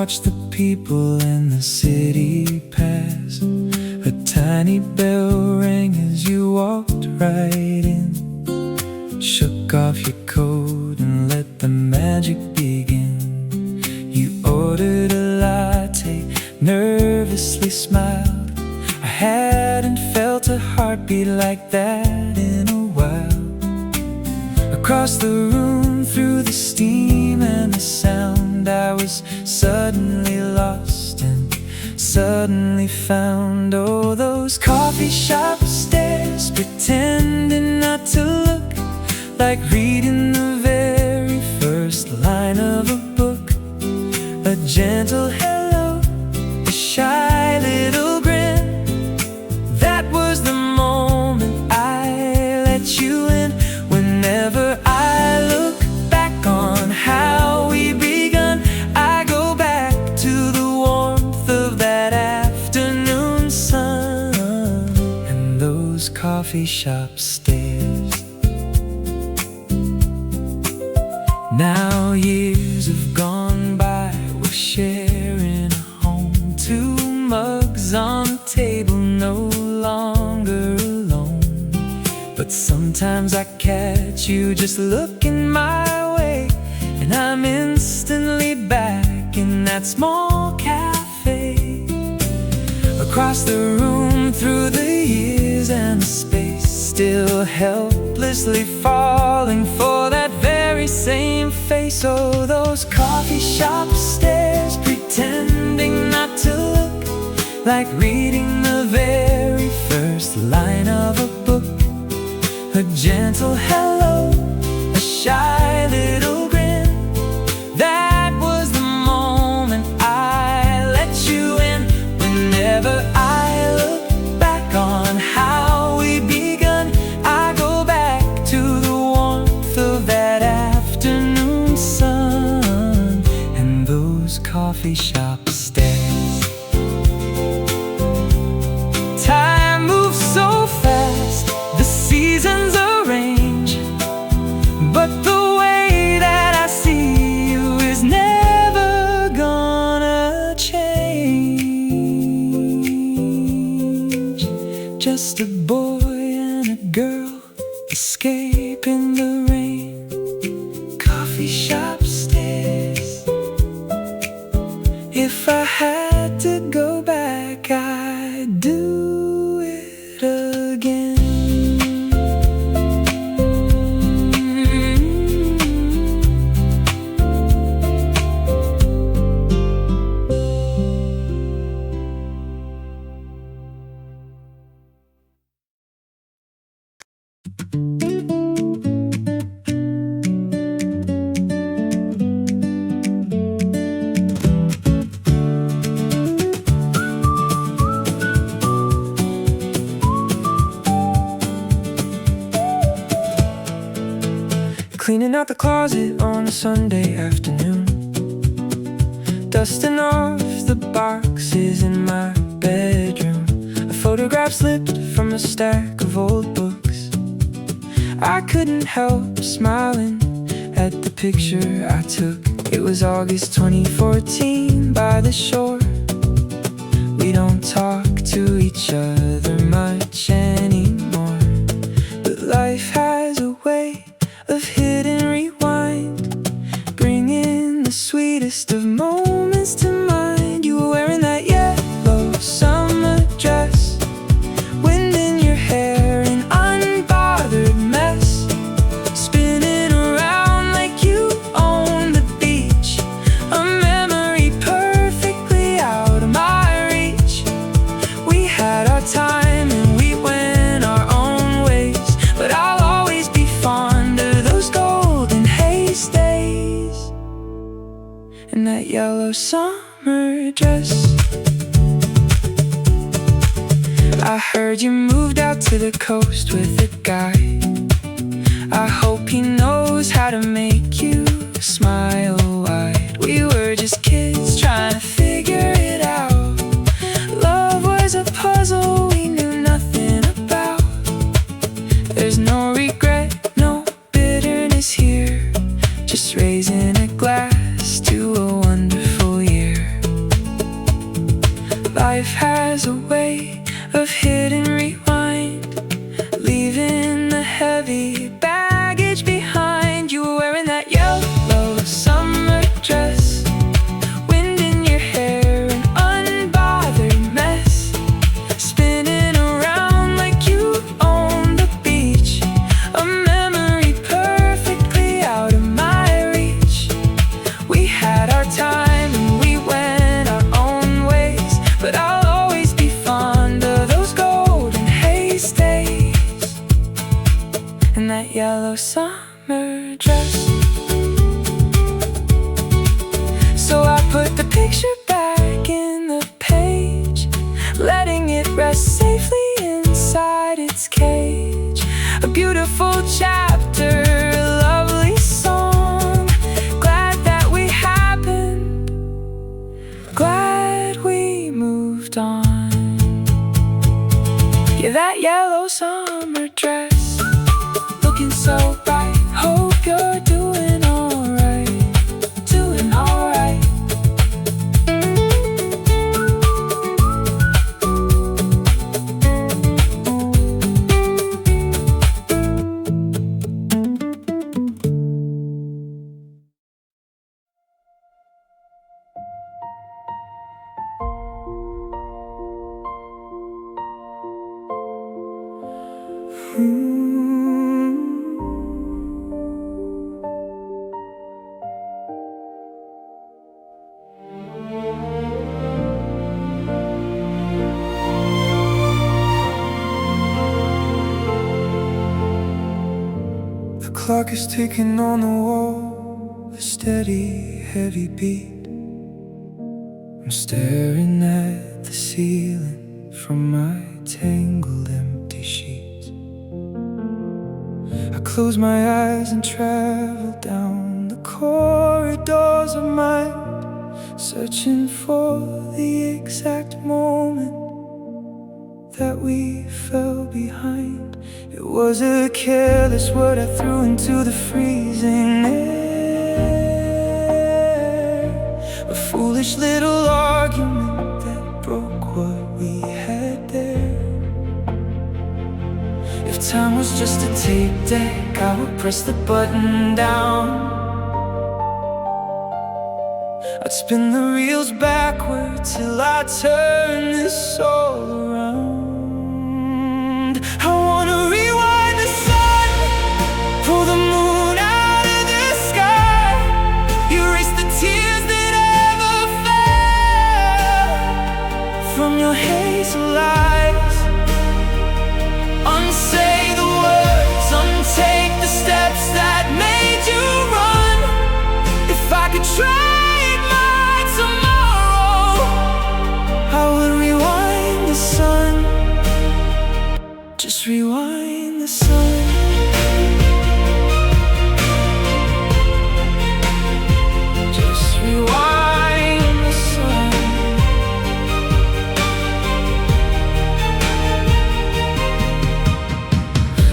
watched the people in the city pass. A tiny bell rang as you walked right in. Shook off your coat and let the magic begin. You ordered a latte, nervously smiled. I hadn't felt a heartbeat like that in a while. Across the room, through the steam and the sound, I was suddenly lost and suddenly found. Oh, those coffee shop stairs, pretending not to look, like reading the very first line of a book. A gentle hello, a shy little grin. That was the moment I let you in. Whenever I look back on how we begun, I go back to the warmth of that afternoon sun and those coffee shop stairs. Now years have gone by, we're sharing a home. 2 mugs on the table, no longer alone. But sometimes I catch you just looking my way, and I'm instantly back in that small cafe. Across the room, through the years and space, still helplessly falling for that very same face. Oh, those coffee shop stairs, pretending not to look, like reading the very first line of a book. A gentle hello, a shy little grin. That was the moment I let you in. Whenever I look back on how we begun, I go back to the warmth of that afternoon sun and those coffee shop stairs. Time moves so fast, the seasons arrange, but the way that I see you is never gonna change. Just a boy and a girl escaping the rain. Coffee shop stairs. If I had to go back, I'd do it again. Cleaning out the closet on a Sunday afternoon, dusting off the boxes in my bedroom. A photograph slipped from a stack of old books. I couldn't help smiling at the picture I took. It was August 2014 by the shore. We don't talk to each other much anymore, but life has a way of hit and rewind, bringing the sweetest of moments to mind. You were wearing that yellow summer dress, wind in your hair, an unbothered mess, spinning around like you own the beach, a memory perfectly out of my reach. We had our time and we went our own ways, but I'll always be fond of those golden haze days and that yellow summer dress. I heard you moved out to the coast with a guy. I hope he knows how to make you smile wide. We were just kids trying to figure it out. Love was a puzzle we knew nothing about. There's no regret, no bitterness here, just raising a glass to a wonderful year. life has a way of hit and rewind, leaving the heavy baggage behind. You were wearing that yellow summer dress, wind in your hair, an unbothered mess, spinning around like you owned the beach, a memory perfectly out of my reach. We had our time and we went our own ways, but I'll always be fond of those golden haze days and that yellow summer dress. So I put the picture back in the page, letting it rest safely inside its cage. A beautiful chapter, a lovely song. Glad that we happened, glad we moved on. Yeah, that yellow summer dress, looking so bright. Hope you're doing alright, doing alright. The clock is ticking on the wall, a steady, heavy beat. I'm staring at the ceiling from my tangled empty sheets. I close my eyes and travel down the corridors of mind, searching for the exact moment that we fell behind. It was a careless word I threw into the freezing air, a foolish little argument that broke what we had there. If time was just a tape deck, I would press the button down. I'd spin the reels backward till I turn this all around. I wanna rewind the sun, pull the moon out of the sky, erase the tears that ever fell from your hazel eyes. Unsay the words, untake the steps that made you run. If I could try it my tomorrow, I would rewind the sun. Just rewind the sun. Just rewind the sun.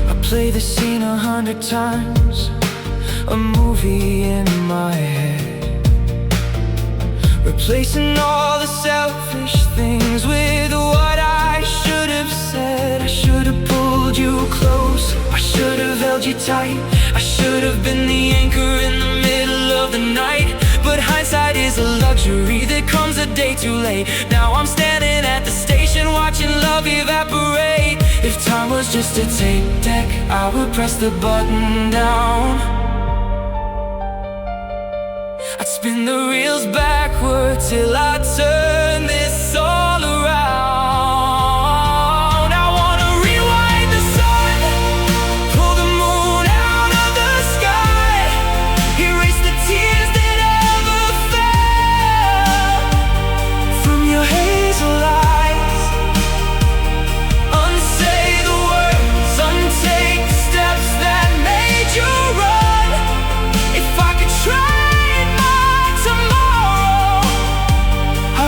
I play the scene 100 times, a movie in my head, replacing all the selfish things with what I should have said. I should have pulled you close, I should have held you tight, I should have been the anchor in the middle of the night. But hindsight is a luxury that comes a day too late. Now I'm standing at the station watching love evaporate. If time was just a tape deck, I would press the button down. I'd spin the reels backward till I turn this all around. I wanna rewind the sun, pull the moon out of the sky, erase the tears that ever fell from your hazel eyes. Unsay the words, untake the steps that made you run. If I could try it my tomorrow, I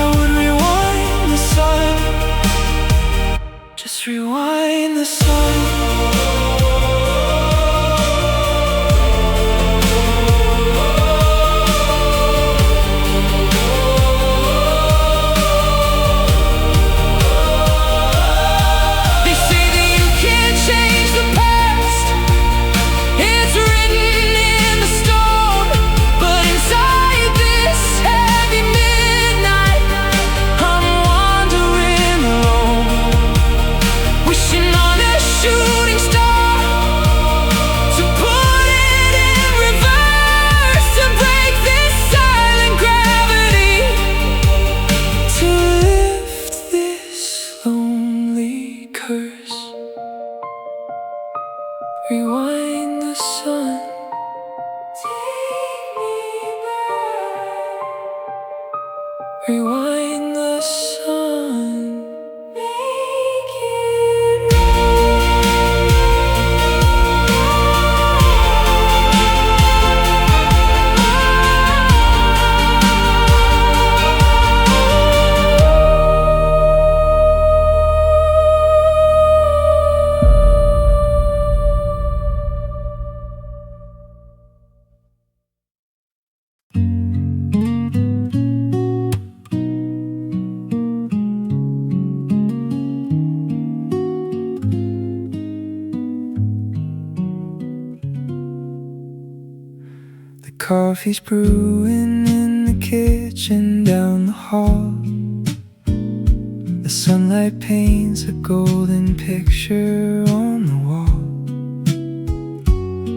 Rewind the sun, make it Coffee's brewing in the kitchen down the hall. The sunlight paints a golden picture on the wall.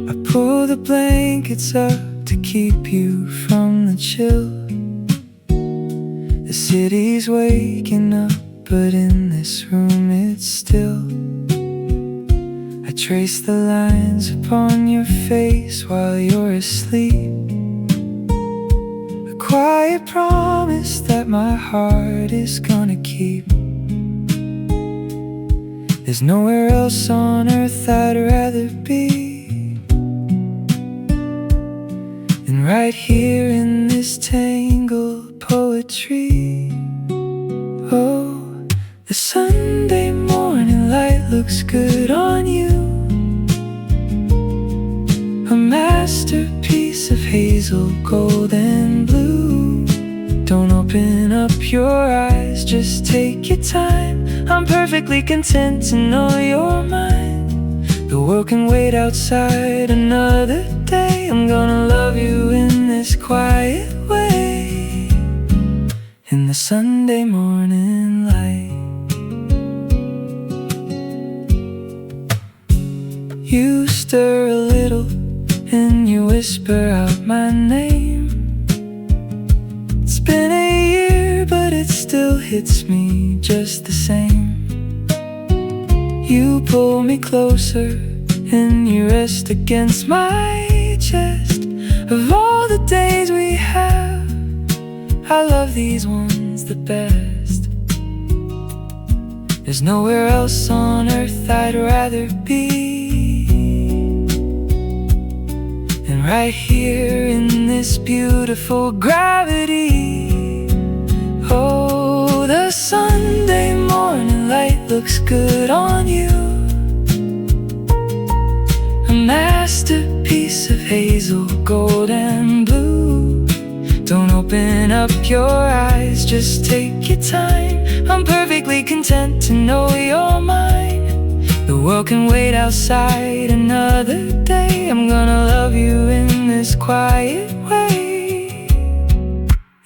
I pull the blankets up to keep you from the chill. The city's waking up, but in this room it's still. I trace the lines upon your face while you're asleep. A quiet promise that my heart is gonna keep. There's nowhere else on earth I'd rather be than right here in this tangle of poetry. Oh, the Sunday morning light looks good on you. A masterpiece of hazel, gold and blue. Don't open up your eyes, just take your time. I'm perfectly content to know you're mine. The world can wait outside another day. I'm gonna love you in this quiet way. In the Sunday morning light, you stir a little and you whisper out my name. It's been a year, but it still hits me just the same. You pull me closer and you rest against my chest. Of all the days we have, I love these ones the best. There's nowhere else on earth I'd rather be right here in this beautiful gravity. Oh, the Sunday morning light looks good on you. A masterpiece of hazel, gold and blue. Don't open up your eyes, just take your time. I'm perfectly content to know you're mine. The world can wait outside another day. I'm gonna love you in this quiet way.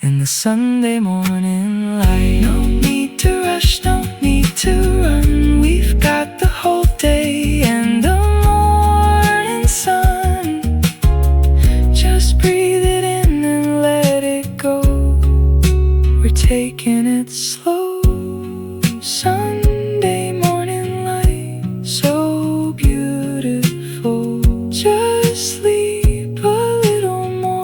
In the Sunday morning light. No need to rush, no need to run. We've got the whole day and the morning sun. Just breathe it in and let it go. We're taking it slow. Sunday morning light, so beautiful. Just sleep a little more.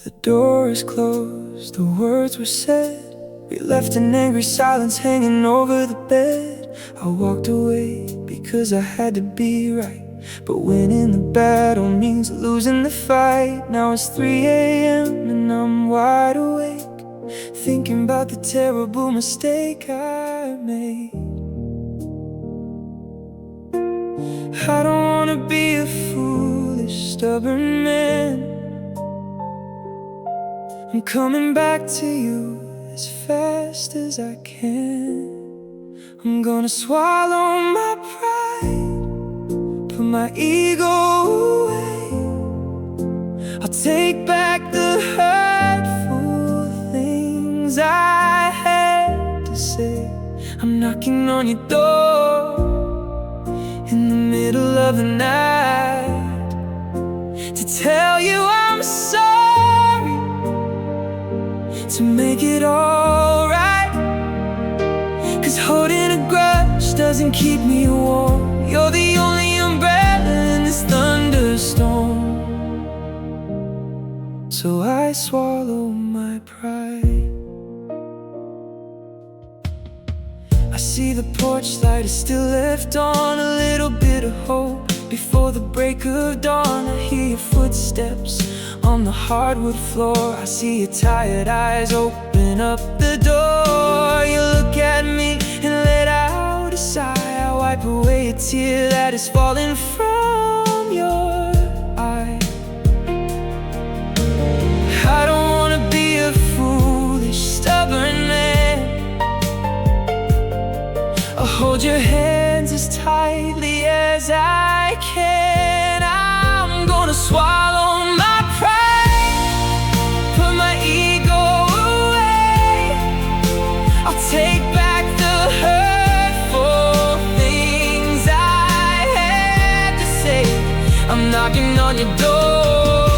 The door is closed, the words were said. We left an angry silence hanging over the bed. I walked away because I had to be right, but winning the battle means losing the fight. Now it's 3 a.m. and I'm wide awake, thinking about the terrible mistake I made. I don't wanna be a foolish, stubborn man. I'm coming back to you as fast as I can. I'm gonna swallow my pride, put my ego away. I'll take back the hurtful things I had to say. I'm knocking on your door in the middle of the night. tell you I'm sorry, to make it alright. 'Cause holding a grudge doesn't keep me warm. You're the only umbrella in this thunderstorm. So I swallow my pride. I see the porch light is still left on, a little bit of hope before the break of dawn. I hear your footsteps on the hardwood floor. I see your tired eyes open up the door. You look at me and let out a sigh. I wipe away a tear that is falling from your eye. I don't wanna be a foolish, stubborn man. I'll hold your hands as tightly as I can. I'm gonna swallow my pride, put my ego away. I'll take back the hurtful things I had to say. I'm knocking on your door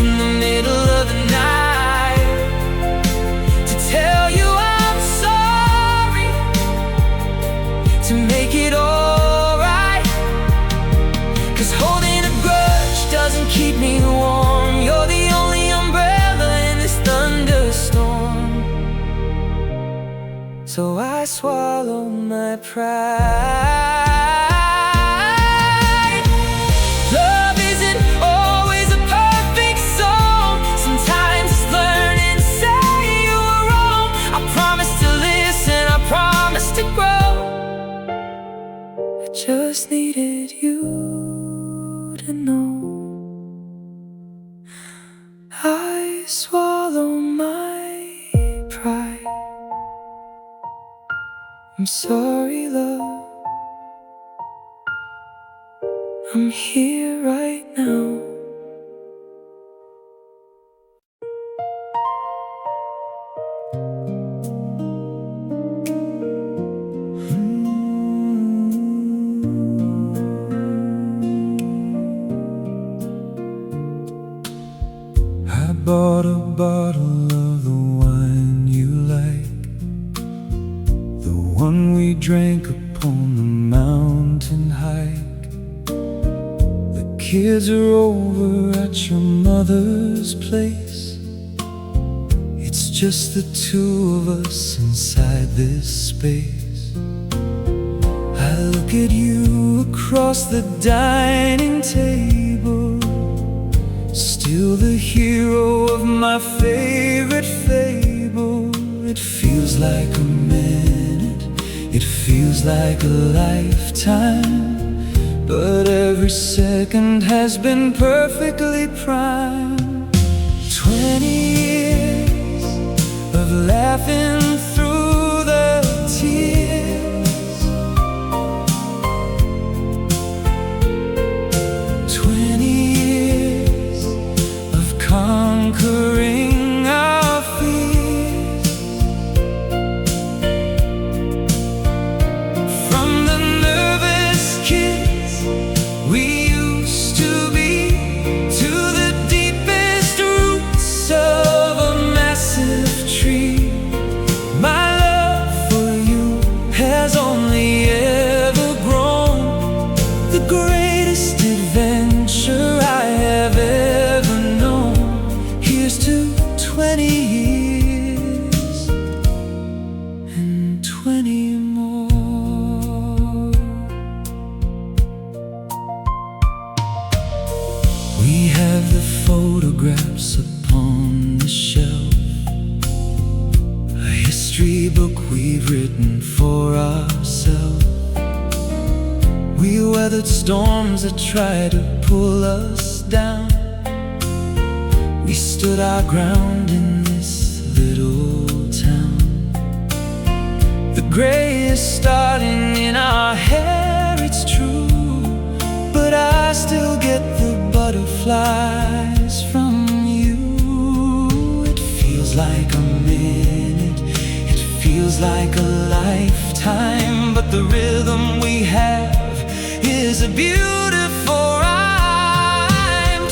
in the middle of the night to tell you I'm sorry, to make it alright. 'Cause holding a grudge doesn't keep me warm. You're the only umbrella in this thunderstorm. So I swallow my pride. Love isn't always a perfect song. Sometimes it's learning to say you were wrong. I promise to listen, I promise to grow. I just needed you to know. I swallow my pride. I'm sorry, love. I'm here right now. I bought a bottle of the wine you like, the one we drank upon the mountain hike. The kids are over at your mother's place. It's just the two of us inside this space. I look at you across the dining table, still the hero of my favorite fable. It feels like a minute, it feels like a lifetime, but every second has been perfectly primed. 20 years of laughing through the tears, 20 years of conquering our fears. From the nervous kids we used to be, to the deepest roots of a massive tree. My love for you has only ever grown. The greatest adventure I have ever known. Here's to 20 years and 20 more. We have the photographs upon the shelf, a history book we've written for ourselves. We weathered storms that tried to pull us down. We stood our ground in this little town. The gray is starting in our hair, it's true, but I still get the butterflies from you. It feels like a minute, it feels like a lifetime, but the rhythm we have is a beautiful rhyme.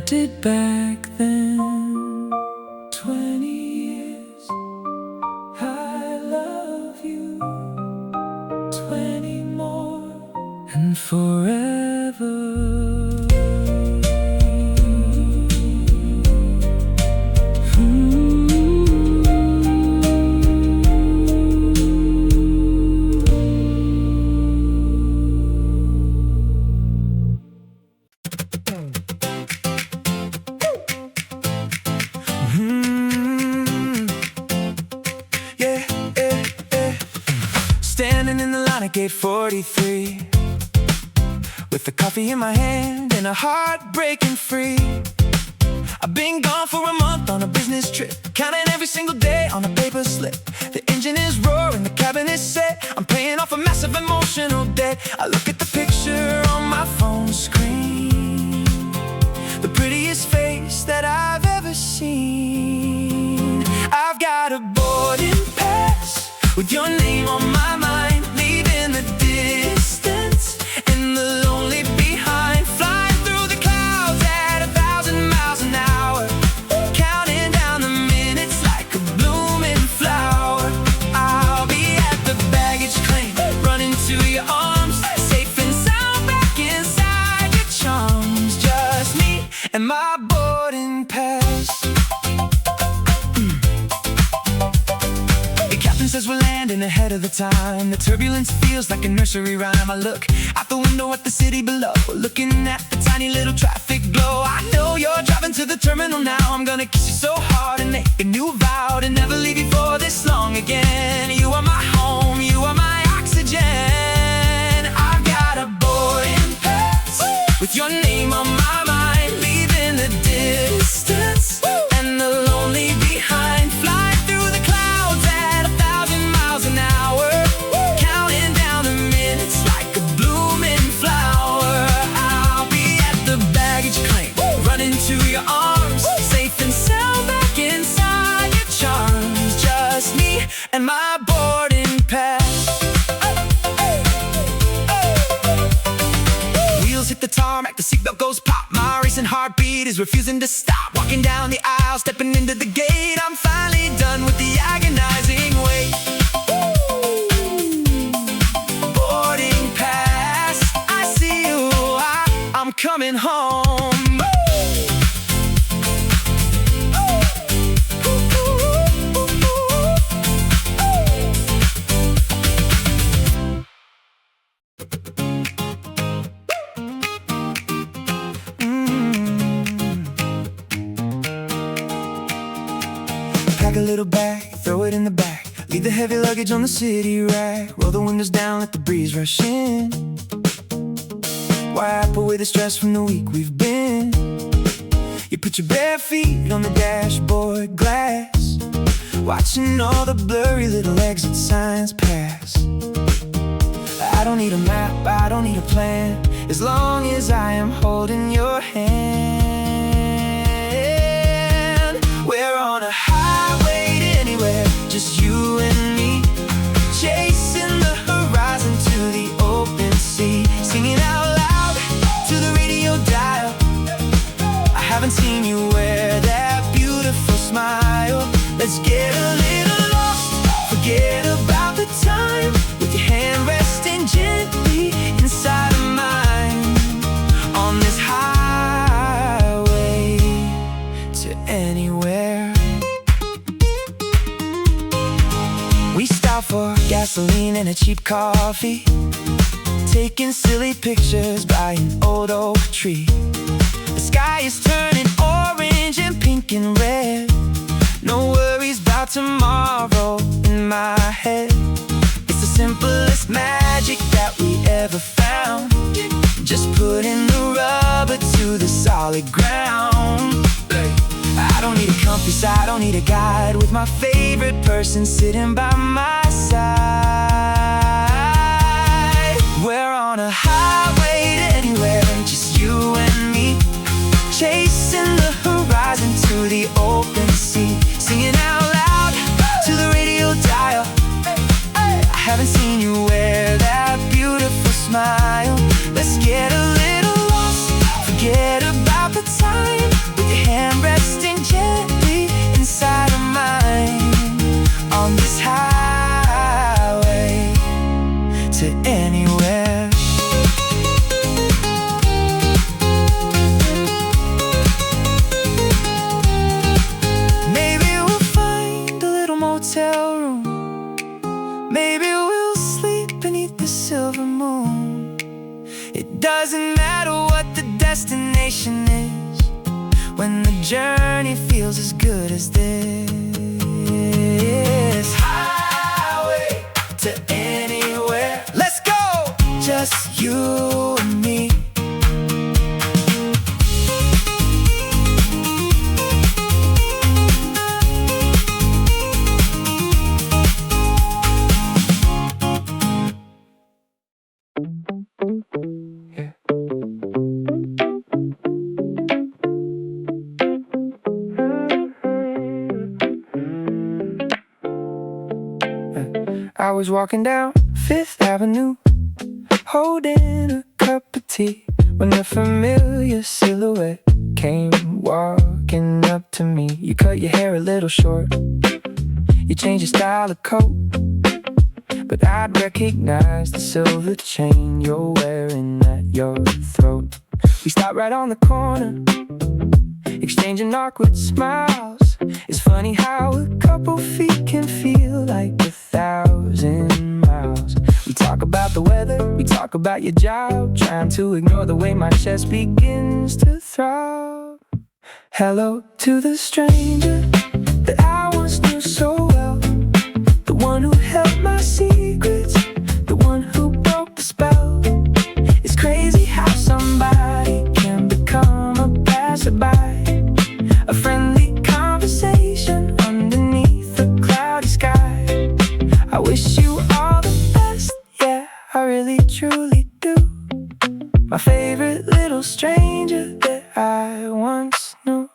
did back then. 20 years, I love you. 20 more, and forever. Standing in the line at gate 43, with the coffee in my hand and a heart breaking free. I've been gone for a month on a business trip, counting every single day on a paper slip. The engine is roaring, the cabin is set, I'm paying off a massive emotional debt. I look at the picture on my phone screen, the prettiest face that I've ever seen. I've got a boarding pass with your name on my mind, leaving the distance and the lonely behind, flying through the clouds at 1,000 miles an hour, counting down the minutes like a blooming flower. I'll be at the baggage claim, running to your arms, safe and sound back inside your charms. Just me and my boarding pass. Says we're landing ahead of the time. The turbulence feels like a nursery rhyme. I look out the window at the city below, looking at the tiny little traffic glow. I know you're driving to the terminal now. I'm gonna kiss you so hard and make a new vow to never leave you for this long again. You are my home, you are my oxygen. I've got a boarding pass with your name on my mind, leaving the distance and the lonely behind, flying through the clouds at 1,000 miles an hour, counting down the minutes like a blooming flower. I'll be at the baggage claim, running to your arms, safe and sound back inside your charms. Just me and my boarding pass. Wheels hit the tarmac, the seatbelt goes pop. My racing heartbeat is refusing to stop. Walking down the aisle, stepping into the gate, I'm finally done with the agonizing wait. Boarding pass, I see you, I'm coming home. Pack a little bag, throw it in the back, leave the heavy luggage on the city rack, roll the windows down, let the breeze rush in, wipe away the stress from the week we've been. You put your bare feet on the dashboard glass, watching all the blurry little exit signs pass. I don't need a map, I don't need a plan, as long as I am holding your hand. We're on a highway to anywhere, just you and me, chasing the horizon to the open sea, singing out loud to the radio dial. I haven't seen you wear that beautiful smile. Let's get a little lost, forget about the time, with your hand resting gently inside of mine, on this highway to anywhere. We stop for gasoline and a cheap coffee, taking silly pictures by an old oak tree. The sky is turning orange and pink and red, no worries about tomorrow in my head. It's the simplest magic that we ever found, just putting the rubber to the solid ground. I don't need a compass, I don't need a guide, with my favorite person sitting by my side. We're on a highway to anywhere, just you and me, chasing the horizon to the open sea, singing out loud to the radio dial. I haven't seen you wear that beautiful smile. Let's get a little lost, forget about the time, to anywhere. Maybe we'll find a little motel room. Maybe we'll sleep beneath the silver moon. It doesn't matter what the destination is when the journey feels as good as this. Highway to anywhere. Let's go! Just you and me. I was walking down Fifth Avenue, holding a cup of tea, when a familiar silhouette came walking up to me. You cut your hair a little short, you changed your style of coat, but I'd recognize the silver chain you're wearing at your throat. We stopped right on the corner, exchanging awkward smiles. It's funny how a couple feet can feel like 1,000 miles. We talk about the weather, we talk about your job, trying to ignore the way my chest begins to throb. Hello to the stranger that I once knew so well, the one who held my secrets, the one who broke the spell. It's crazy how somebody can become a passerby, a friendly conversation underneath a cloudy sky. I wish you all the best, yeah, I really truly do. My favorite little stranger that I once knew.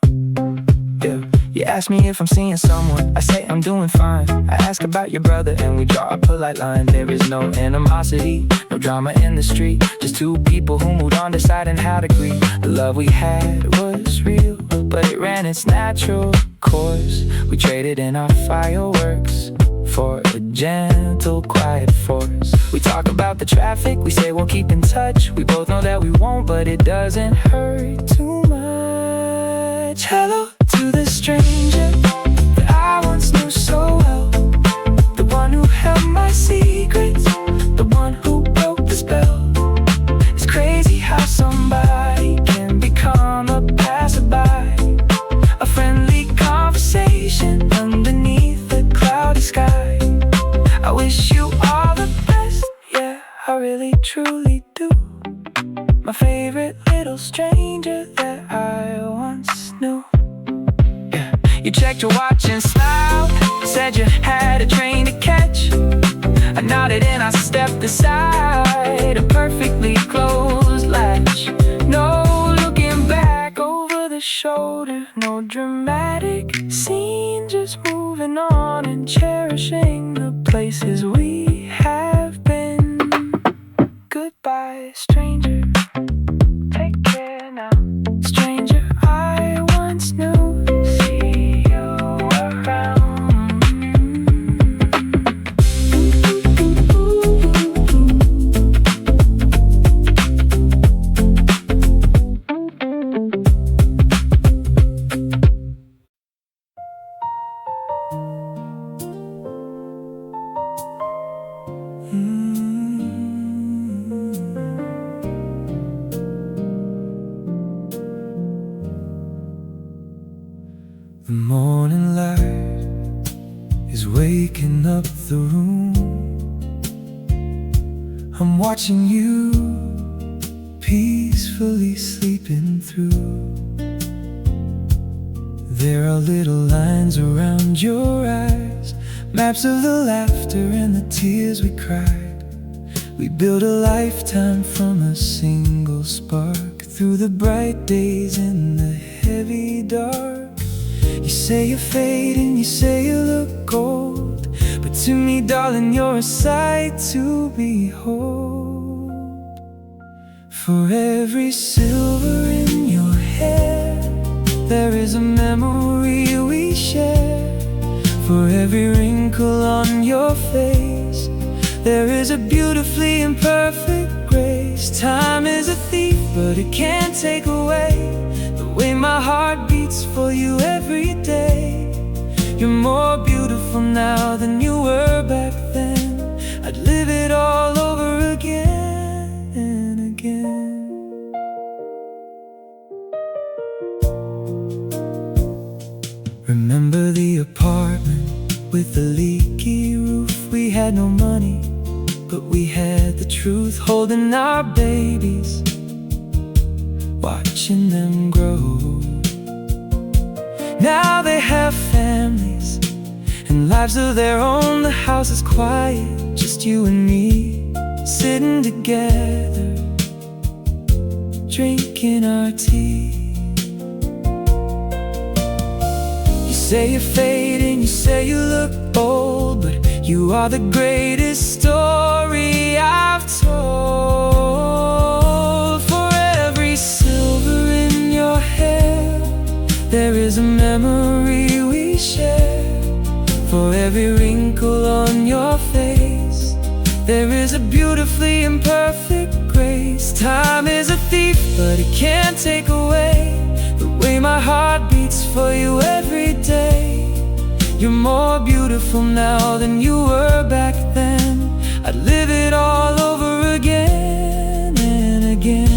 Yeah. You ask me if I'm seeing someone, I say I'm doing fine. I ask about your brother and we draw a polite line. There is no animosity, no drama in the street, just two people who moved on deciding how to greet. The love we had was real, but it ran its natural course. We traded in our fireworks for a gentle, quiet force. We talk about the traffic, we say we'll keep in touch. We both know that we won't, but it doesn't hurt too much. Hello to the stranger that I once knew so well, the one who held my secrets, the one who broke the spell. It's crazy how somebody can become a passerby, a friendly conversation underneath the cloudy sky. I wish you all the best, yeah, I really truly do. My favorite little stranger that I once knew. Yeah. You checked your watch and smiled, said you had a train to catch. I nodded and I stepped aside, a perfectly closed latch. No looking back over the shoulder, no dramatic scene, just moving on and cherishing the places we have been. Goodbye, stranger, take care now. Stranger I once knew, see you around. The morning light is waking up the room. I'm watching you peacefully sleeping through. There are little lines around your eyes, maps of the laughter and the tears we cried. We built a lifetime from a single spark, through the bright days and the heavy dark. You say you're fading, you say you look old, but to me, darling, you're a sight to behold. For every silver in your hair, there is a memory we share. For every wrinkle on your face, There is a beautifully imperfect grace. Time is a thief, but it can't take away the way my heart beats for you every day. You're more beautiful now than you were back then. I'd live it all over again and again. Remember the apartment with the leaky roof? We had no money, but we had the truth. Holding our babies, watching them grow. Now they have families and lives of their own. The house is quiet, just you and me, sitting together, drinking our tea. You say you're fading, you say you look old, but you are the greatest story I've told. For every silver in your hair, there is a memory we share. For every wrinkle on your face, there is a beautifully imperfect grace. Time is a thief, but it can't take away the way my heart beats for you every day. You're more beautiful now than you were back then. I'd live it all over again and again.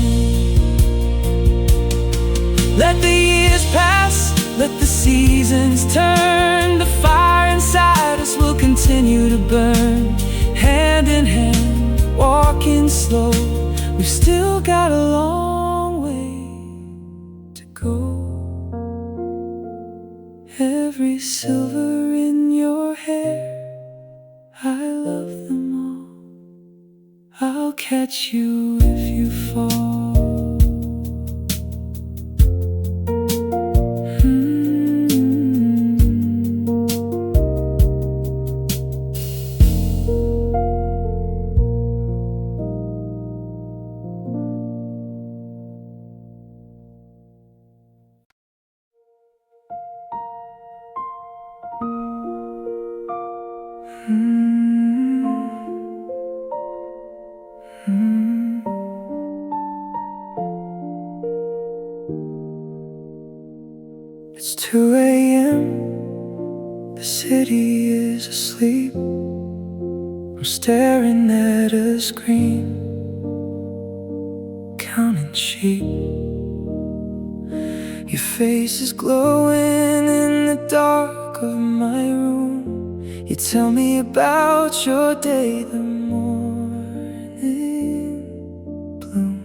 Let the years pass, let the seasons turn. The fire inside us will continue to burn. Hand in hand, walking slow, we've still got a long way to go. Every silver in your hair, I love them all. I'll catch you if you fall. It's 2 a.m. The city is asleep. I'm staring at a screen, counting sheep. Your face is glowing in the dark of my room. You tell me about your day, the morning bloom.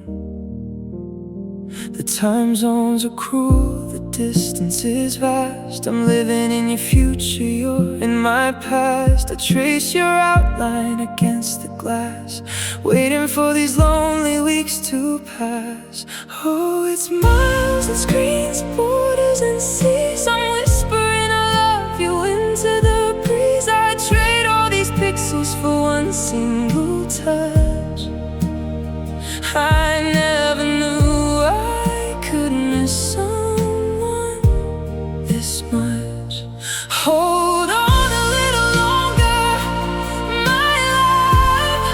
The time zones are cruel, the distance is vast. I'm living in your future, you're in my past. I trace your outline against the glass, waiting for these lonely weeks to pass. Oh, it's miles and screens, borders and seas. I'm whispering I love you into the breeze. I trade all these pixels for one single touch. I never knew I could miss someone this much. Hold on a little longer, my love.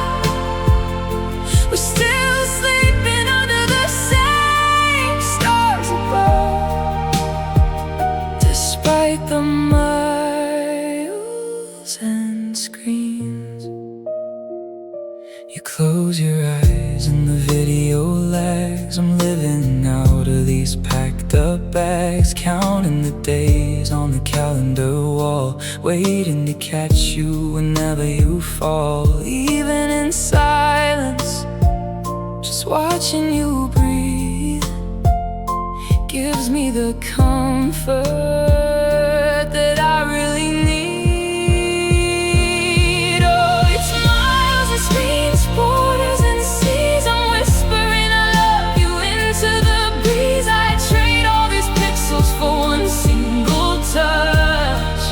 We're still sleeping under the same stars above. Despite the miles and screens, you close your eyes and the video lags. I'm living out of these packed up bags, counting the days on the calendar wall, waiting to catch you whenever you fall. Even in silence, just watching you breathe gives me the comfort that I really need. Oh, it's miles and screens, borders and seas. I'm whispering I love you into the breeze. I trade all these pixels for one single touch.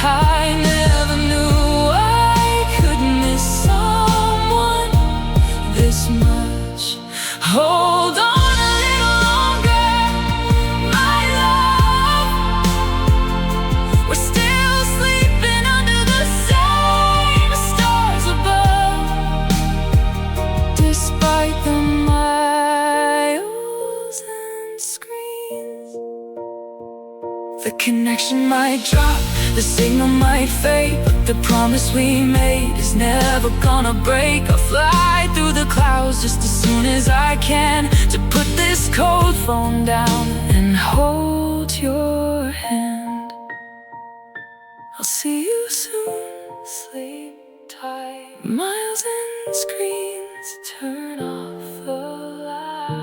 I never knew I could miss someone this much. Hold on a little longer, my love. connection might drop, the signal might fade, but the promise we made is never gonna break. I'll fly through the clouds just as soon as I can, to put this cold phone down and hold your hand. I'll see you soon, sleep tight. Miles and screens, turn off the light.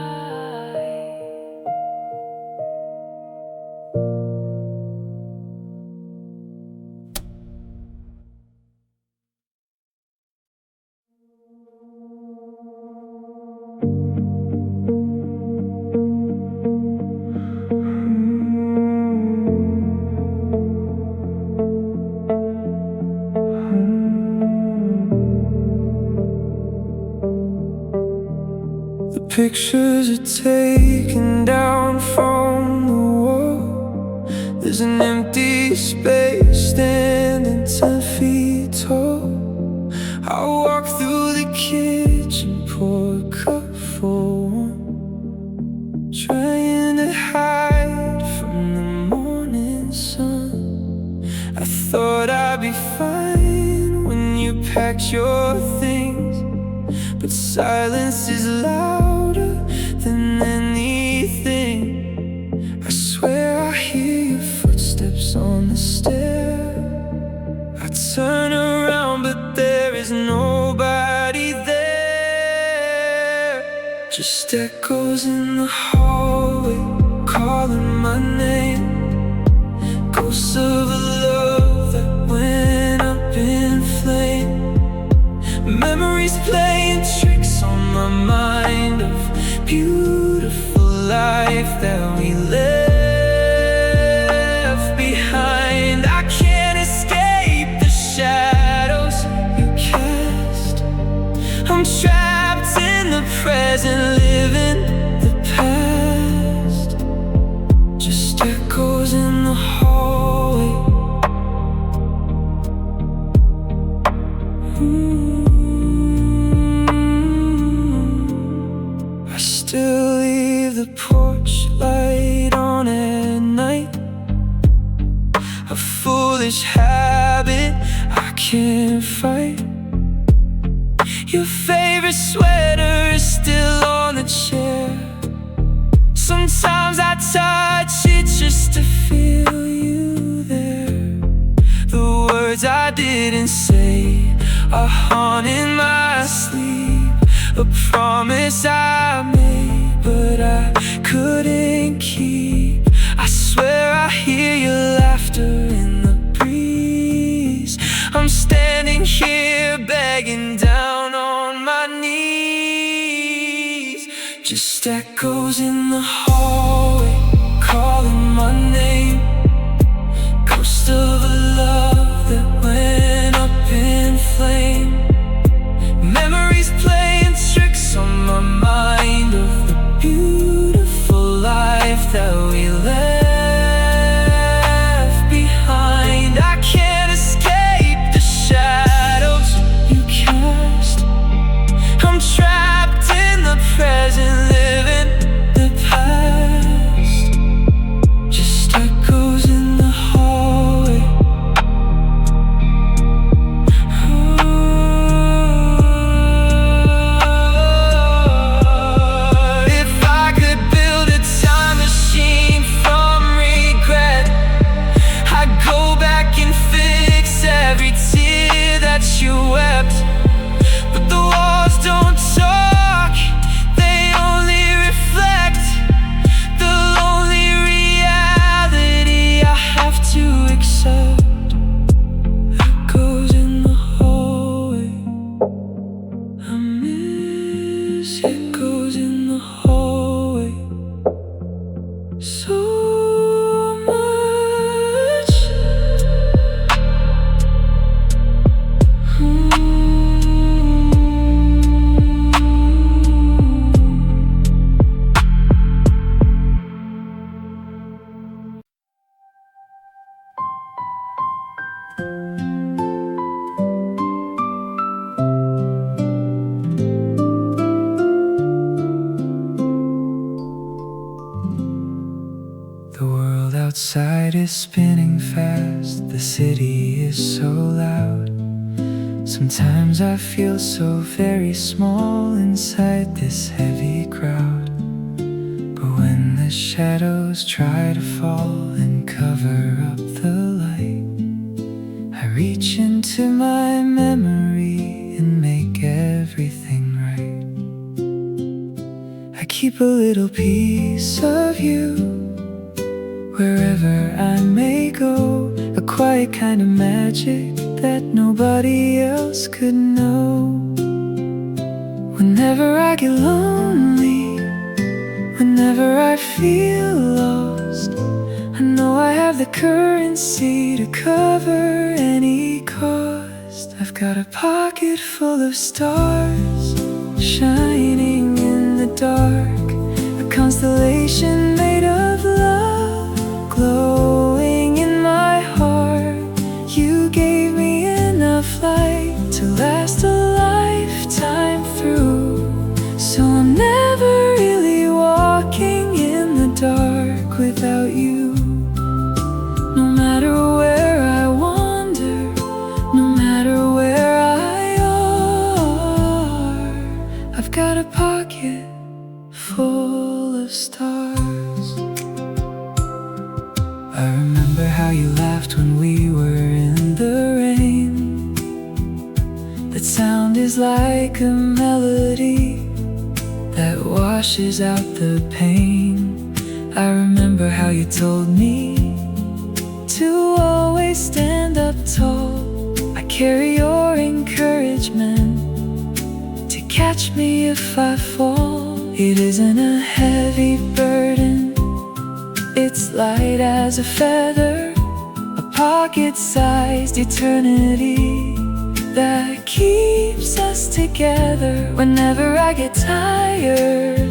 Pictures are taken down from the wall. There's an empty space standing 10 feet tall. I walk through the kitchen, pour a cup for one, trying to hide from the morning sun. I thought I'd be fine when you packed your things, but silence is louder than anything. I swear I hear your footsteps on the stair. I turn around but there is nobody there. Just echoes in the hallway calling my name. Ghosts of a love that went up in flame. Memories playing tricks on my mind of beautiful life that we left behind. I can't escape the shadows you cast. I'm trapped in the present, living the past. Just echoes in the hallway. Still leave the porch light on at night, a foolish habit I can't fight. Your favorite sweater is still on the chair. Sometimes I touch it just to feel you there. The words I didn't say are haunting my sleep, a promise I made but I couldn't keep. I swear I hear your laughter in the breeze. I'm standing here begging down on my knees. Just echoes in the hallway calling my name. Ghost of a love that went up in flame. Memories playing tricks on my mind of the beautiful life that we left behind. I can't escape the shadows you cast. I'm trapped in the present, living the past. Just echoes in the hallway. You wept, but the walls don't talk, they only reflect the lonely reality I have to accept. Echoes in the hallway, I miss echoes in the hallway so much. night is spinning fast, the city is so loud. Sometimes I feel so very small inside this heavy crowd. But when the shadows try to fall and cover up the light, I reach into my memory and make everything right. I keep a little piece of you wherever I may go, a quiet kind of magic that nobody else could know. Whenever I get lonely, whenever I feel lost, I know I have the currency to cover any cost. I've got a pocket full of stars shining in the dark, a constellation made of love glowing in my heart. You gave me enough light to last a lifetime through, so I'm never really walking in the dark without you. No matter where I wander, no matter where I are, I've got a pocket full of stars. I remember how you laughed when we were in the rain. That sound is like a melody that washes out the pain. I remember how you told me to always stand up tall. I carry your encouragement to catch me if I fall. It isn't a heavy burden, it's light as a feather, a pocket-sized eternity that keeps us together. Whenever I get tired,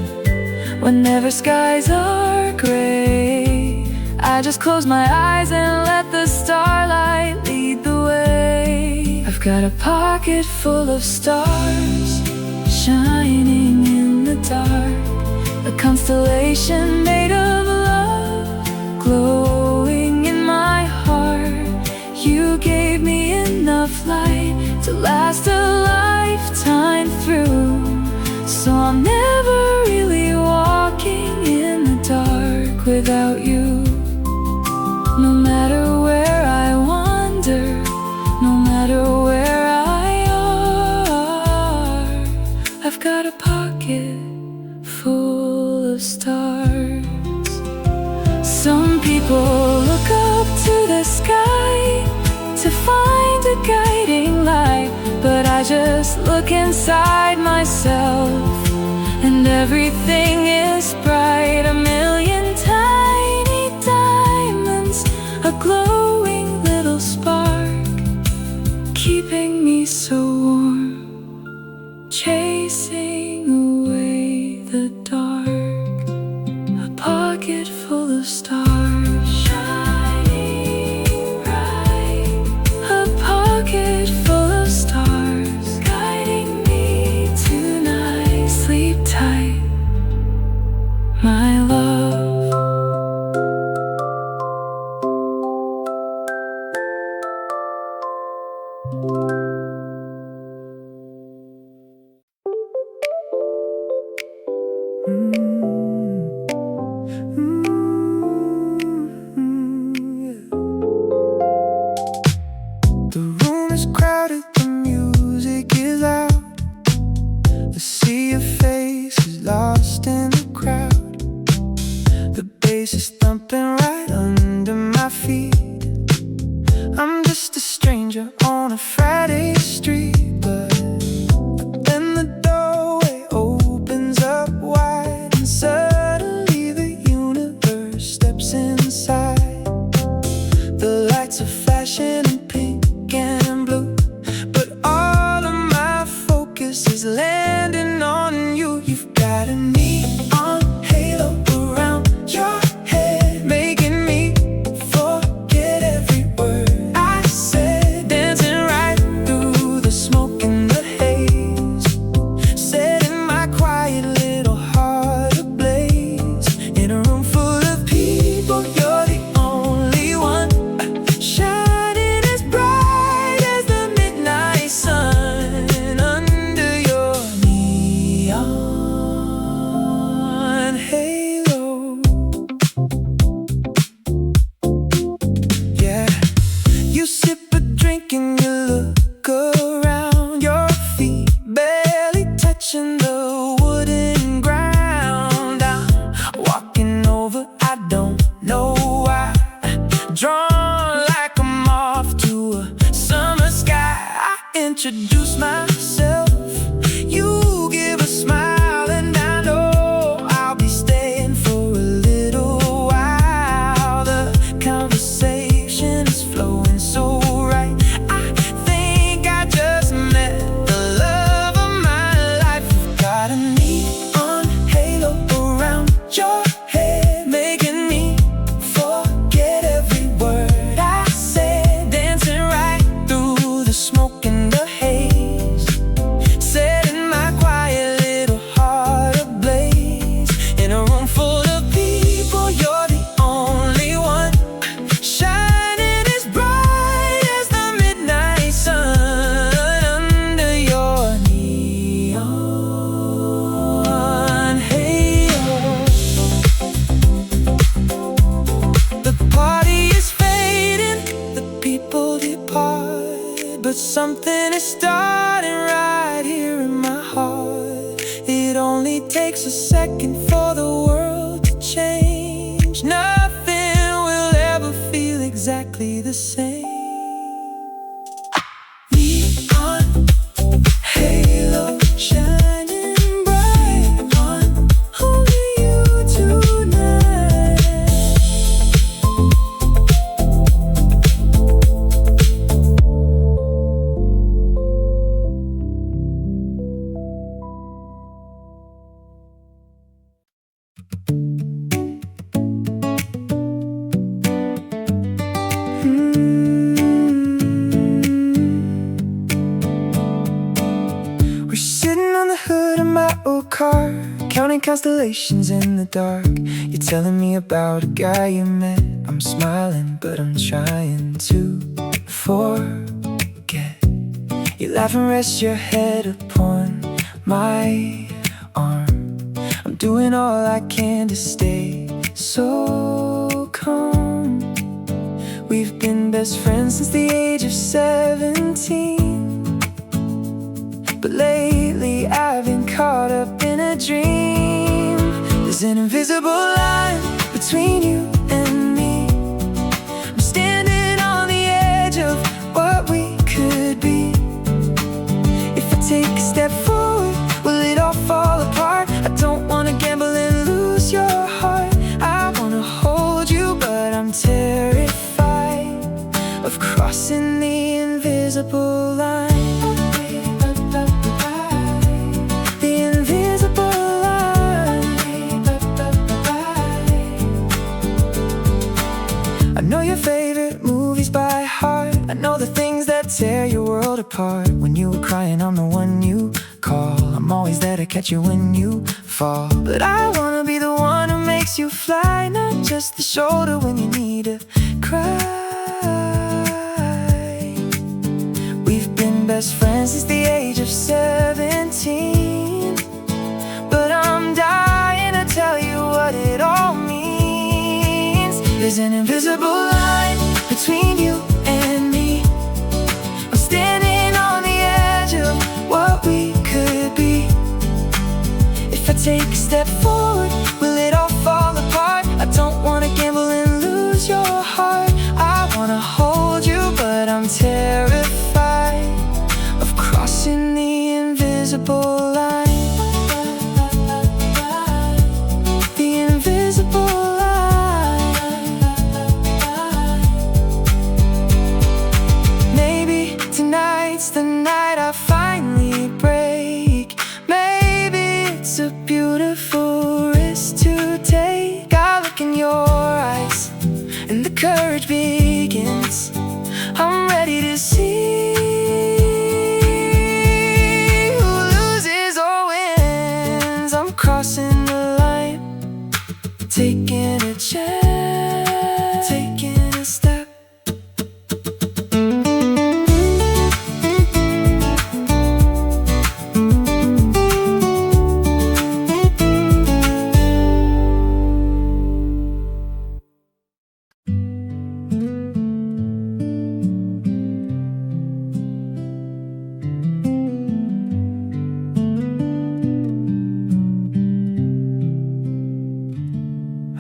whenever skies are gray, I just close my eyes and let the starlight lead the way. I've got a pocket full of stars shining in the dark, a constellation made of love glowing in my heart. You gave me enough light to last a lifetime through, so I'm never really walking in the dark without you. No matter where I wander, no matter where I are, I've got a pocket full of stars. Some people look up to the sky to find a guiding light, but I just look inside myself and everything is bright. A million tiny diamonds, a glowing little spark, keeping me so warm, chasing away the dark. A pocket full of stars shining bright, a pocket full of stars guiding me tonight. Sleep tight, my love. The room is crowded, the music is loud, the sea of faces lost in the crowd. The bass is thumping right under my feet. I'm just a stranger on a Friday street, but then the doorway opens up wide and suddenly the universe steps inside. The lights are flashing in pink and blue, but all of my focus is landing on you. You've got a neon halo around your head, making me forget every word I said. Dancing right through the smoke and the haze, setting my quiet little heart ablaze. In a room full of people, you're the only introduce myself. You give a smile and I know I'll be staying for a little while. The conversation is flowing so right. I think I just met the love of my life. You've got a neon halo around your head, making me forget every word I said. Dancing right through the smoke and the haze, setting my quiet little heart ablaze. In a room full of people, you're the only one, shining as bright as the midnight sun under your neon halo. The party is fading, the people depart, but something is starting right here in my heart. It only takes a second for the world to change. Nothing will ever feel exactly the same. Neon halo shining bright on only you tonight. We're sitting on the hood of my old car, counting constellations in the dark. You're telling me about a guy you met. I'm smiling, but I'm trying to forget. You laugh and rest your head upon my arm. I'm doing all I can to stay so calm. We've been best friends since the age of 17, but lately I've been caught up in a dream. There's an invisible line between you and me. I'm standing on the edge of what we could be. If I take a step forward, will it all fall apart? I don't wanna gamble and lose your heart. I wanna hold you, but I'm terrified of crossing the invisible line. The invisible line. I know your favorite movies by heart. I know the things that tear your world apart. When you were crying, I'm the one you call. I'm always there to catch you when you fall. But I wanna be the one who makes you fly, not just the shoulder when you need to cry. We've been best friends since the age of 17, but I'm dying to tell you what it all means. There's an invisible line between you and me. I'm standing on the edge of what we could be. If I take a step forward, will it all fall apart? I don't wanna gamble and lose your heart. I wanna hold you, but I'm terrified of crossing the invisible line. The invisible line. Maybe tonight's the night I finally break. Maybe it's a beautiful risk to take. I look in your eyes and the courage begins. I'm ready to see who loses or wins. I'm crossing the line, taking a chance, taking a step.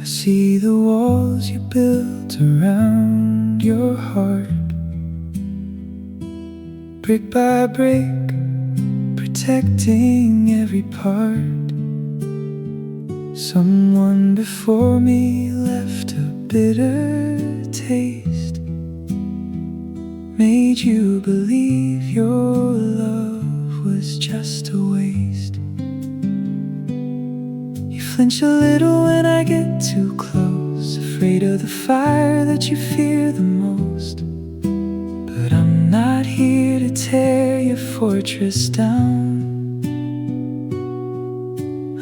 See the walls you built around your heart brick by brick, protecting every part. Someone before me left a bitter taste, made you believe your love was just a waste. You flinch a little when I get too close, afraid of the fire that you fear the most. But I'm not here to tear your fortress down.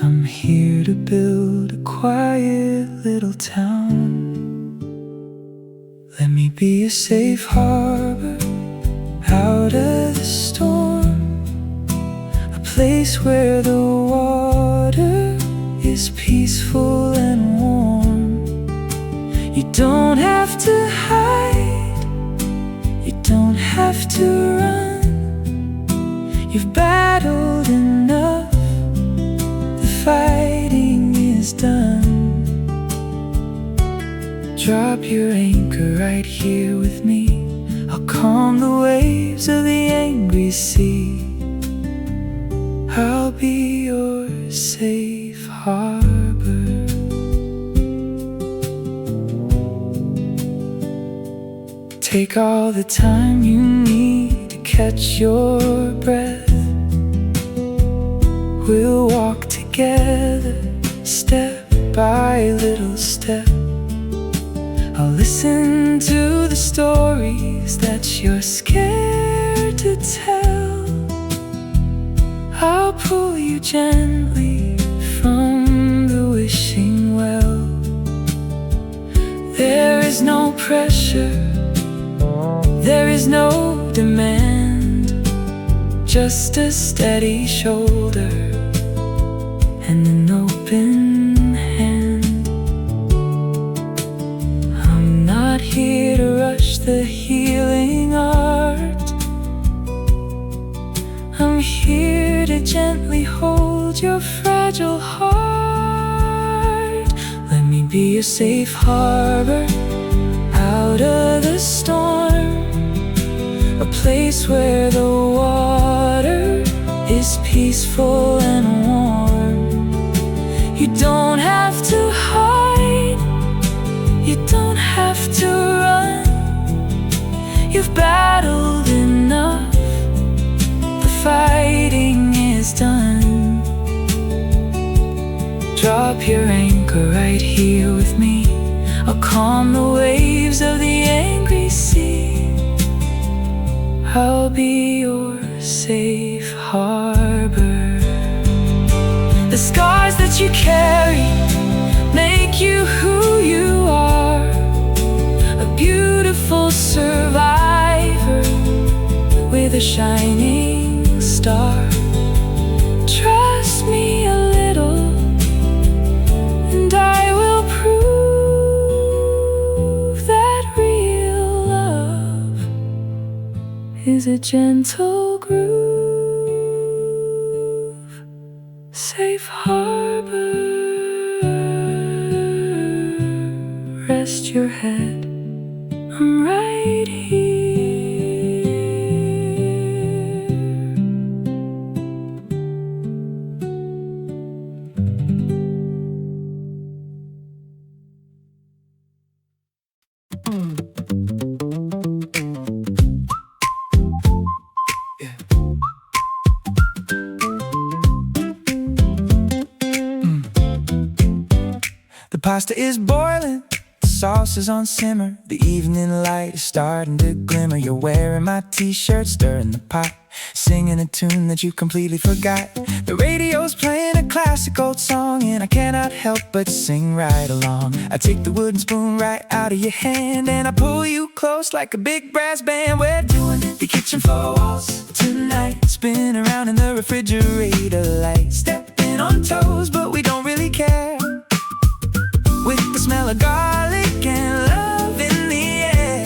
I'm here to build a quiet little town. Let me be a safe harbor out of the storm, a place where the water is peaceful and warm. You don't have to hide, you don't have to run. You've battled enough, the fighting is done. Drop your anchor right here with me, I'll calm the waves of the angry sea. I'll be your safe harbor. Take all the time you need to catch your breath. We'll walk together, step by little step. I'll listen to the stories that you're scared to tell. I'll pull you gently from the wishing well. There is no pressure, there is no demand, just a steady shoulder and an open hand. I'm not here to rush the healing art, I'm here to gently hold your fragile heart. Let me be your safe harbor out of the storm, a place where the water is peaceful and warm. You don't have to hide, you don't have to run. You've battled enough, the fighting is done. Drop your anchor right here with me, I'll calm the waves of the angry sea. I'll be your safe harbor. The scars that you carry make you who you are, a beautiful survivor with a shining star. Trust me a little, and I will prove that real love is a gentle groove. Safe harbor, rest your head, I'm right here. The pasta is boiling, the sauce is on simmer, the evening light is starting to glimmer. You're wearing my t-shirt, stirring the pot, singing a tune that you completely forgot. The radio's playing a classic old song, and I cannot help but sing right along. I take the wooden spoon right out of your hand, and I pull you close like a big brass band. We're doing the kitchen floor waltz tonight, spin around in the refrigerator light, stepping on toes, but we don't really care. With the smell of garlic and love in the air.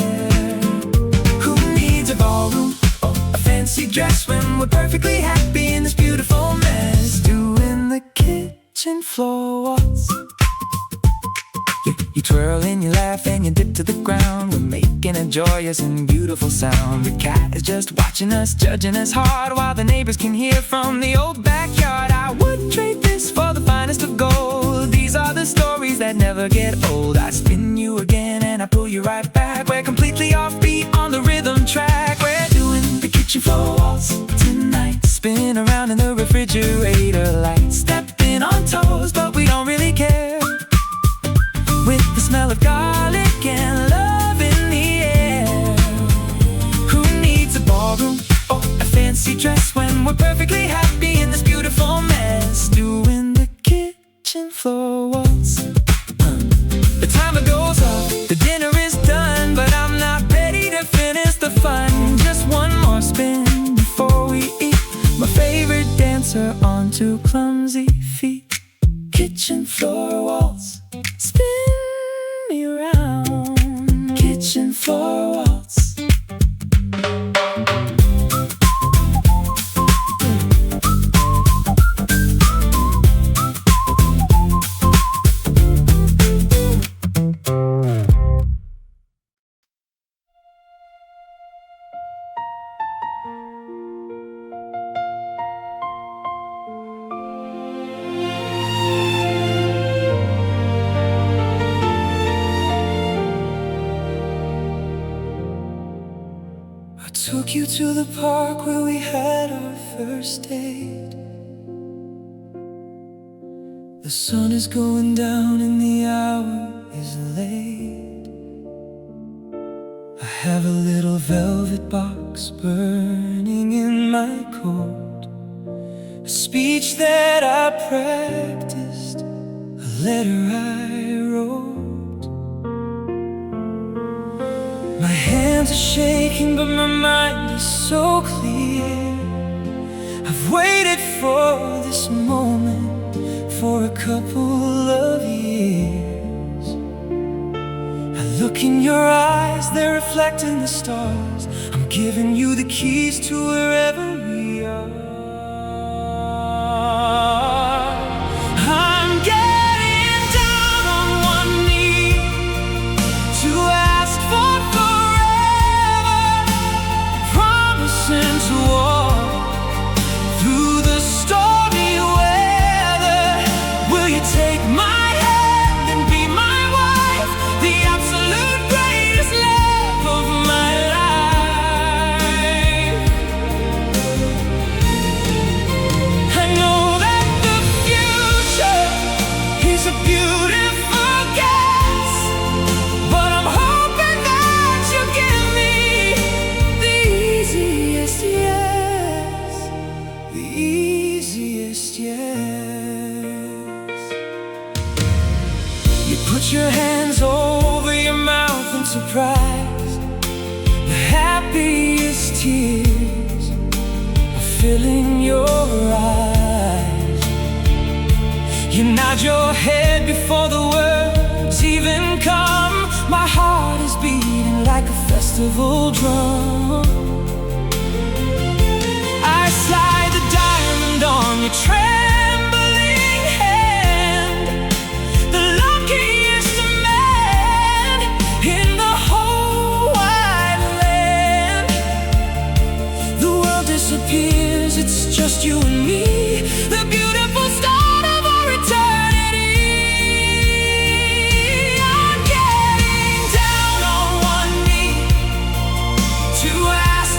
Who needs a ballroom or a fancy dress when we're perfectly happy in this beautiful mess? Doing the kitchen floor waltz. You twirl and you laugh and you dip to the ground. We're making a joyous and beautiful sound. The cat is just watching us, judging us hard, while the neighbors can hear from the old backyard. I would trade this for the finest of gold. These are the stories that never get old. I spin you again and I pull you right back. We're completely offbeat on the rhythm track. We're doing the kitchen floor waltz tonight. Spin around in the refrigerator light. Stepping on toes, but we don't really care. With the smell of garlic and love in the air. Who needs a ballroom or a fancy dress when we're perfectly happy in this beautiful mess? Doing the kitchen floor waltz. The timer goes up, the dinner is done, but I'm not ready to finish the fun. Just one more spin before we eat. My favorite dancer on two clumsy feet. Kitchen floor waltz. Spin me around. Kitchen floor waltz. I took you to the park where we had our first date. The sun is going down and the hour is late. I have a little velvet box burning in my coat, a speech that I practiced, a letter I wrote. My hands are shaking, but my mind is so clear. I've waited for this moment for a couple of years. I look in your eyes, they're reflecting the stars. I'm giving you the keys to wherever we are. I'm getting down on one knee to ask for to walk through the stormy weather. Will you take my hand and be my wife, the absolute greatest love of my life? I know that the future is a beautiful guess, but I'm hoping that you give me the easiest yes, the easiest yes. You put your hands over your mouth in surprise. The happiest tears are filling your eyes. You nod your head before the words even come. My heart is beating like a festival drum. I slide the diamond on your trembling hand. The luckiest man in the whole wide land. The world disappears, it's just you and me, the beautiful start of our eternity. I'm getting down on one knee to ask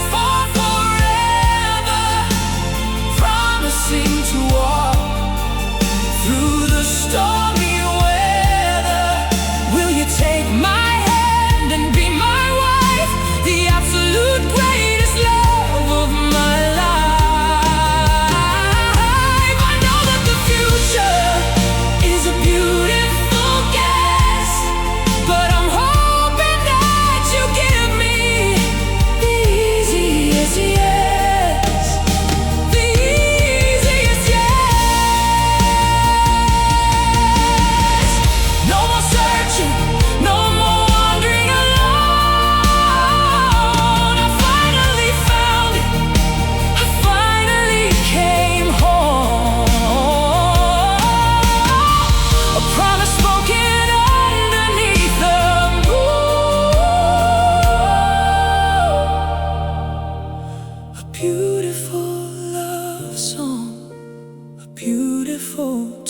beautiful